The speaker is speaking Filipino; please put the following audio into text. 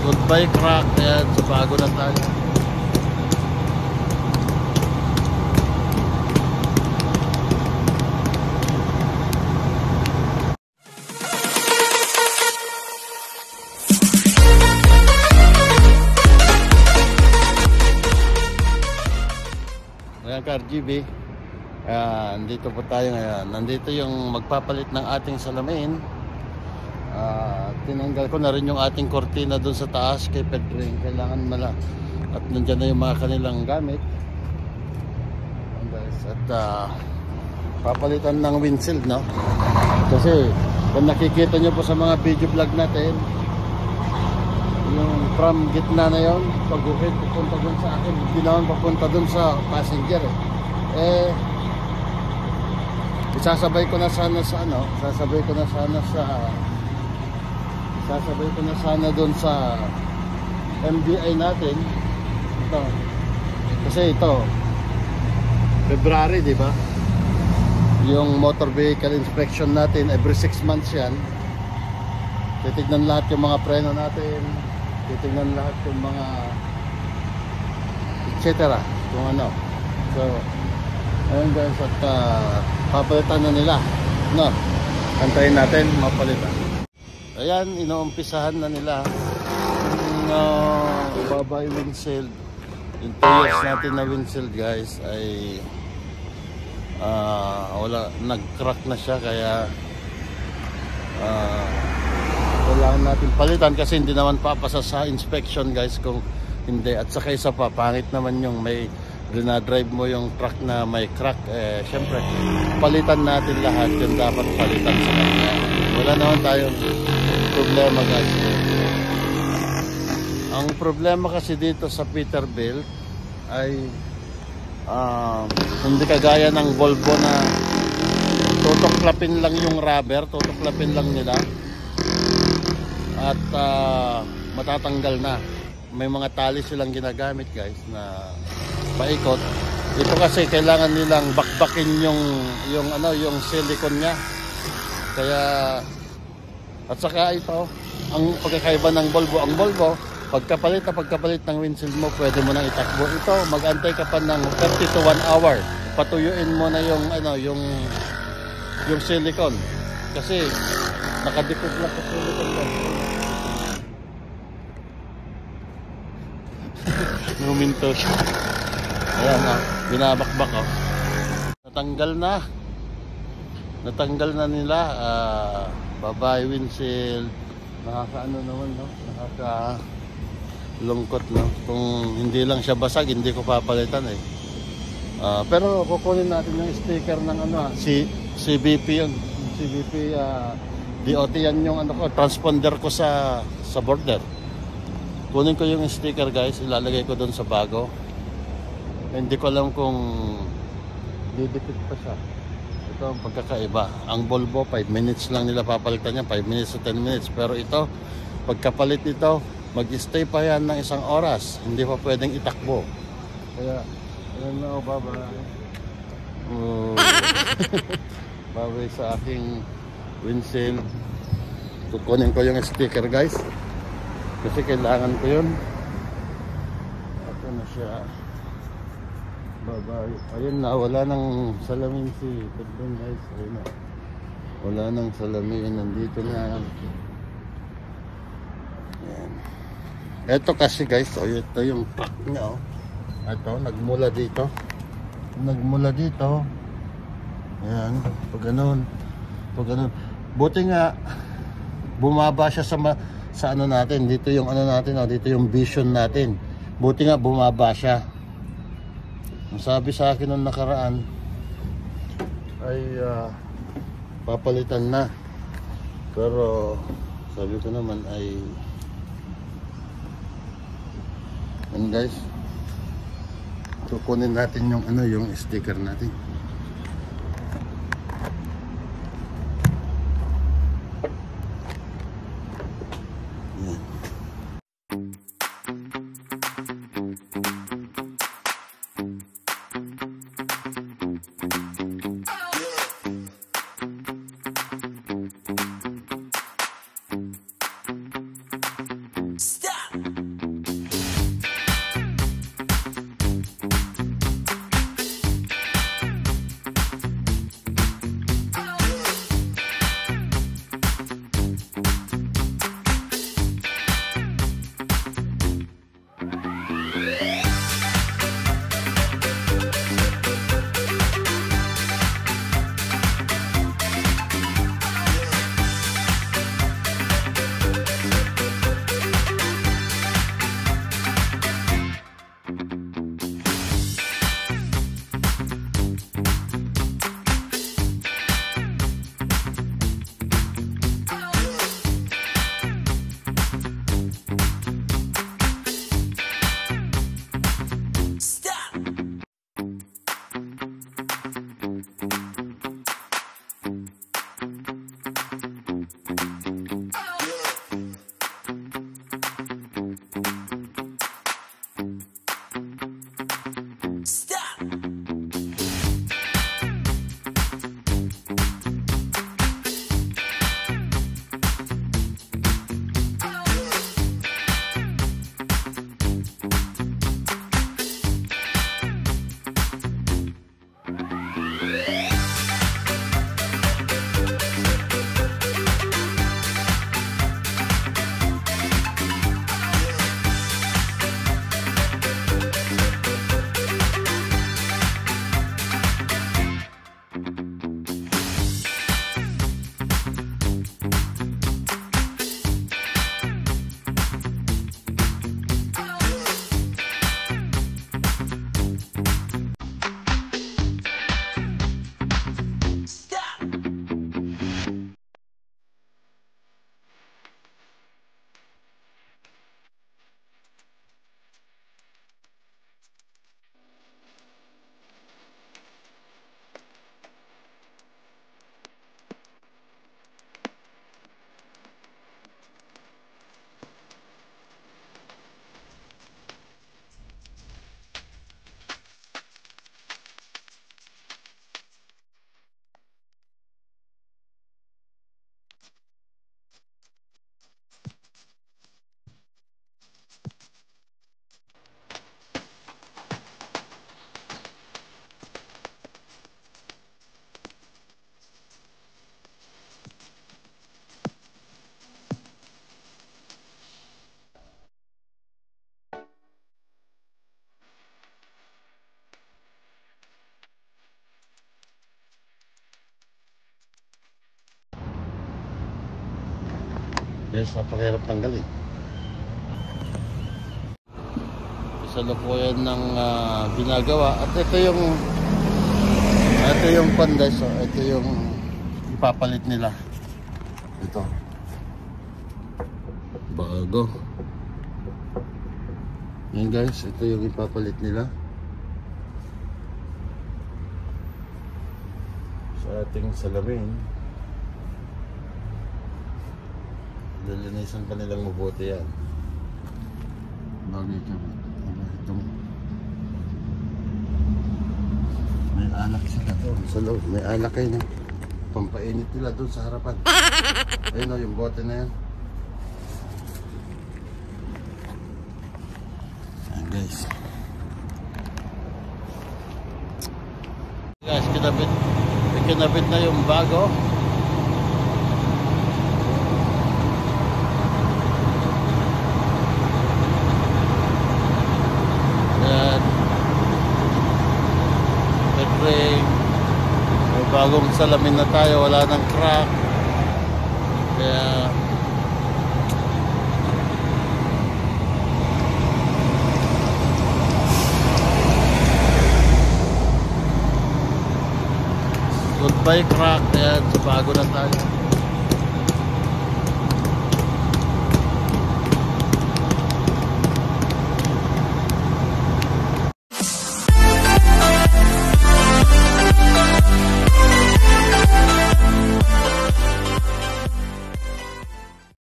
Goodbye crack. Ayan, sa bago na tayo. Ayan, RGB. Nandito po tayo ngayon. Nandito yung magpapalit ng ating salamin. Tinanggal ko na rin yung ating kortina doon sa taas kay Pedring. Kailangan at nandyan na yung mga kanilang gamit. At papalitan ng windshield, no? Kasi kung nakikita nyo po sa mga video vlog natin, yung from gitna na yon, pag-ukit pupunta dun sa akin, hindi naman papunta dun sa passenger sasabay ko na sana dun sa MDI natin ito, kasi ito February, di ba? Yung motor vehicle inspection natin every 6 months yan. Titignan lahat yung mga preno natin, titignan lahat yung mga etc. kung ano. So ayun guys, at papalitan na nila, no? Antayin natin mapalitan. Ayan, inuumpisahan na nila yung babay windshield. Yung 2 years natin na windshield guys ay nag-crack na siya, kaya kailangan natin palitan kasi hindi naman papasa sa inspection guys kung hindi. At saka isa pa, pangit naman yung may dinadrive mo yung truck na may crack. Syempre palitan natin lahat yung dapat palitan sa kanya. Wala naman tayong problema guys. Ang problema kasi dito sa Peterbilt ay hindi kagaya ng Volvo na tutuklapin lang yung rubber, tutuklapin lang nila at matatanggal na. May mga tali silang ginagamit guys na paikot. Ito kasi kailangan nilang bakbakin yung silicone niya. Kaya at saka ito ang pagkakaiba ng Volvo. Ang Volvo, pagkapalit ng windshield mo, pwede mo nang itakbo. Ito, mag-antay ka pa ng 30 to 1 hour. Patuyuin mo na yung silicone. Kasi nakadikit lang sa silicone. Numinto siya. Ayan, binabakbak oh. Natanggal na nila. Babay windshield. Nakakaano naman, no? Lungkot, no? Kung hindi lang siya basag, hindi ko papalitan pero kukunin natin yung sticker ng CBP yun. CBP DOT yan yung transponder ko sa border. Kunin ko yung sticker guys, ilalagay ko doon sa bago. Hindi ko alam kung didikit pa siya. Ito ang pagkakaiba. Ang Volvo 5 minutes lang nila papalitan yan, 5 minutes to 10 minutes. Pero ito, pagkapalit nito, mag-stay pa yan ng 1 oras. Hindi pa pwedeng itakbo. Kaya, ayan na, babay. Babay sa aking windshield. Kukunin ko yung sticker guys. Kasi kailangan ko yun. Ito na siya. Babay. Ayun na, wala nang salamin si Pedron guys. Ayun na. Wala nang salamin. Nandito na. Ayan. Ito kasi guys, ito yung pack niya. Ito, nagmula dito. Ayan, pag ganun. Buti nga, bumaba siya sa ano natin. Dito yung ano natin, dito yung vision natin. Buti nga, bumaba siya. Sabi sa akin nung nakaraan ay papalitan na, pero sabi ko naman ay guys, kukunin natin yung sticker natin. Stop! Yes, napakahirap tanggalin. Kasalukuyan ng ginagawa. At ito yung panday. So, ito yung ipapalit nila. Ito. Bago. Yan guys, ito yung ipapalit nila. Sa ating salamin. Lilinisan pa nilang mabuti yan. Bagay ka ba? Itong may alak sila doon sa loob. May alak kayo na pampainit nila doon sa harapan. Ayun o, yung bote na yan. Ayan guys. Guys, kinabit na yung bago. May bagong salamin na tayo, wala nang crack. Kaya goodbye crack. Ayan, bago na tayo.